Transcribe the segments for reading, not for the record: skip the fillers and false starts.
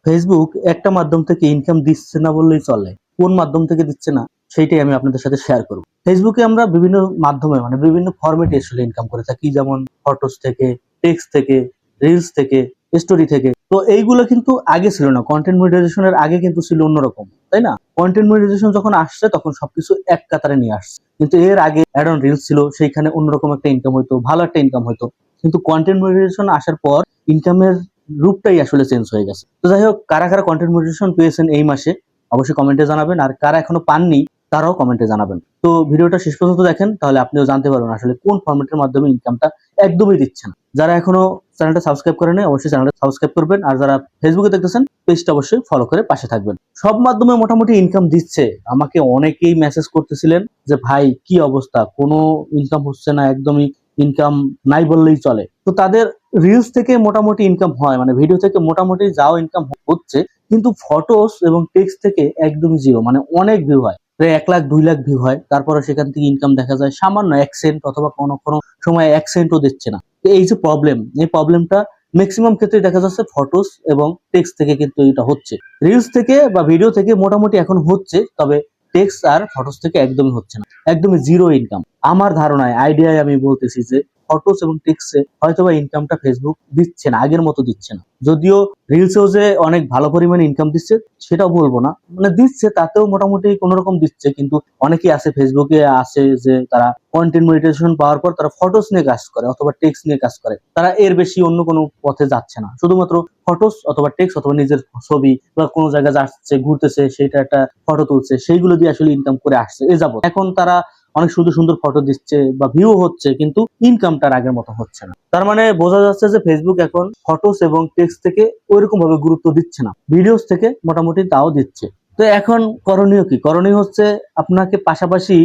Facebook একটা মাধ্যম থেকে ইনকাম দিচ্ছে না বললেই চলে। কোন মাধ্যম থেকে দিচ্ছে না সেইটাই আমি আপনাদের সাথে শেয়ার করব। ফেসবুকে আমরা বিভিন্ন মাধ্যমে মানে বিভিন্ন ফরম্যাটে আসলে ইনকাম করে থাকি, যেমন ফটোস থেকে, টেক্সট থেকে, রিলস থেকে, স্টোরি থেকে। তো এইগুলো কিন্তু আগে ছিল না, কন্টেন্ট মনিটাইজেশনের আগে কিন্তু ছিল অন্যরকম, তাই না? কন্টেন্ট মনিটাইজেশন যখন আসছে তখন সবকিছু এক কাতারে নিয়ে আসছে, কিন্তু এর আগে অ্যাড অন রিলস ছিল, সেইখানে অন্যরকম একটা ইনকাম হইতো, ভালো একটা ইনকাম হইতো। কিন্তু কন্টেন্ট মনিটাইজেশন আসার পর ইনকামের রূপটাই আসলে চেঞ্জ হয়ে গেছে। তো যাই হোক, কারা কারা কন্টেন্ট মনিটাইজেশন পেয়েছেন এই মাসে অবশ্যই কমেন্টে জানাবেন, আর কারা এখনো পাননি তারাও কমেন্টে জানাবেন। তো ভিডিওটা শেষ পর্যন্ত দেখেন, তাহলে আপনিও জানতে পারবেন আসলে কোন ফরম্যাটের মাধ্যমে ইনকামটা একদমই দিচ্ছে না। যারা এখনো চ্যানেলটা সাবস্ক্রাইব করেন অবশ্যই চ্যানেলটা সাবস্ক্রাইব করবেন, আর যারা ফেসবুকে দেখতেছেন পেজটা অবশ্যই ফলো করে পাশে থাকবেন। সব মাধ্যমে মোটামুটি ইনকাম দিচ্ছে। আমাকে অনেকেই মেসেজ করতেছিলেন যে ভাই কি অবস্থা, কোনো ইনকাম হচ্ছে না, একদমই ইনকাম নাই বললেই চলে। তো তাদের রিলস থেকে মোটামুটি ইনকাম হয়, মানে ভিডিও থেকে মোটামুটি যাও ইনকাম হচ্ছে, কিন্তু ফটোস এবং টেক্সট থেকে একদমই জিরো, মানে অনেক ভিউ হয়, প্রায় 1 লাখ 2 লাখ ভিউ হয়, তারপরে সেখান থেকে ইনকাম দেখা যায় সামান্য 1 সেন্ট, অথবা কোনো কোনো সময় 1 সেন্টও দিচ্ছে না। তো এই যে প্রবলেম, এই প্রবলেমটা ম্যাক্সিমাম ক্ষেত্রে দেখা যাচ্ছে ফটোস এবং টেক্সট থেকে কিন্তু এটা হচ্ছে। রিলস থেকে বা ভিডিও থেকে মোটামুটি এখন হচ্ছে, তবে টেক্সট আর ফটোস থেকে একদমই হচ্ছে না, একদমই জিরো ইনকাম। আমার ধারণায়, আইডিয়ায় আমি বলতেছি যে ফটোস এবং টেক্সটে হয়তোবা ইনকামটা ফেসবুক দিচ্ছে না, আগের মতো দিচ্ছে না। যদিও রিলসেও যে অনেক ভালো পরিমাণে ইনকাম দিচ্ছে সেটাও বলবো না, মানে দিচ্ছে, তাতেও মোটামুটি কোন রকম দিচ্ছে। কিন্তু অনেকেই আছে ফেসবুকে আছে যে তারা কন্টেন্ট মনিটাইজেশন পাওয়ার পর তারা ফটোস নিয়ে কাজ করে অথবা টেক্সট নিয়ে কাজ করে, তারা এর বেশি অন্য কোনো পথে যাচ্ছে না, শুধুমাত্র ফটোস অথবা টেক্সট অথবা নিজের ছবি বা কোনো জায়গায় যাচ্ছে ঘুরতেছে সেটা একটা ফটো তুলছে, সেইগুলো দিয়ে আসলে ইনকাম করে আসছে এ যাবত। এখন তারা অনেক সুন্দর সুন্দর ফটো দিচ্ছে বা ভিউ হচ্ছে, কিন্তু ইনকামটার আগের মতো হচ্ছে না। তার মানে বোঝা যাচ্ছে যে ফেসবুক এখন ফটোস এবং টেক্সট থেকে ওইরকম ভাবে গুরুত্ব দিচ্ছে না, ভিডিওস থেকে মোটামুটি তাও দিচ্ছে। তো এখন করণীয় কি? করণীয় হচ্ছে আপনাকে পাশাপাশি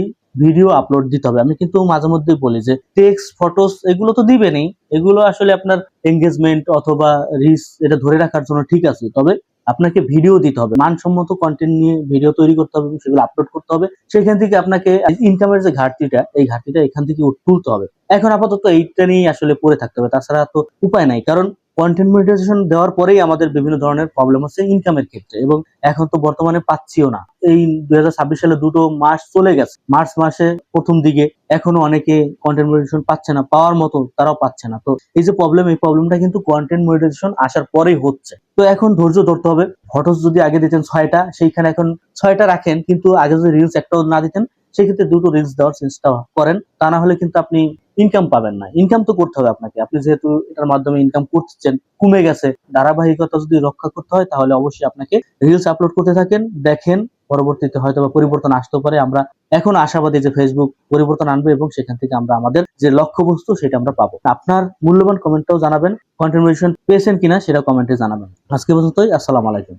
ভিডিও আপলোড দিতে হবে। আমি কিন্তু মাঝে মধ্যেই বলি যে টেক্সট, ফটোস এগুলো তো দিবেনই, এগুলো আসলে আপনার এঙ্গেজমেন্ট অথবা রিচ এটা ধরে রাখার জন্য ঠিক আছে, তবে আপনাকে ভিডিও দিতে হবে, মানসম্মত কন্টেন্ট নিয়ে ভিডিও তৈরি করতে হবে, সেগুলো আপলোড করতে হবে। সেখান থেকে আপনাকে ইনকামের যে ঘাটতিটা, এই ঘাটতিটা এখান থেকে তুলতে হবে। এখন আপাতত এইটা নিয়ে আসলে পড়ে থাকতে হবে, তাছাড়া তো উপায় নাই। কারণ কন্টেন্ট মনিটাইজেশন দেওয়ার পরেই আমাদের বিভিন্ন ধরনের প্রবলেম হচ্ছে ইনকামের ক্ষেত্রে, এবং এখন তো বর্তমানে পাচ্ছিও না। এই 2026 সালে 2টো মাস চলে গেছে, মার্চ মাসে প্রথম দিকে এখনো অনেকে কন্টেন্ট মনিটাইজেশন পাচ্ছে না, পাওয়ার মতো তারাও পাচ্ছে না। তো এই যে প্রবলেম, এই প্রবলেমটা কিন্তু কন্টেন্ট মনিটাইজেশন আসার পরেই হচ্ছে। তো এখন ধৈর্য ধরতে হবে। ফটোস যদি আগে দিতেন 6টা, সেইখানে এখন 6টা রাখেন, কিন্তু আগে যদি রিলস একটাও না দিতেন সেক্ষেত্রে 2টো রিলস দেওয়ার চেষ্টা করেন। তা না হলে কিন্তু আপনি ইনকাম পাবেন না। ইনকাম তো করতে হবে আপনাকে, আপনি যেহেতু এটার মাধ্যমে ইনকাম করছেন, কমে গেছে, ধারাবাহিকতা যদি রক্ষা করতে হয় তাহলে অবশ্যই আপনাকে রিলস আপলোড করতে থাকেন, দেখেন পরবর্তীতে হয়তো বা পরিবর্তন আসতে পারে। আমরা এখন আশাবাদী যে ফেসবুক পরিবর্তন আনবে এবং সেখান থেকে আমরা আমাদের যে লক্ষ্যবস্তু সেটা আমরা পাবো। আপনার মূল্যবান কমেন্টটাও জানাবেন, কন্টেন্ট মনিটাইজেশন পেয়েছেন কিনা সেটা কমেন্টে জানাবেন। আজকে পর্যন্তই, আসসালামু আলাইকুম।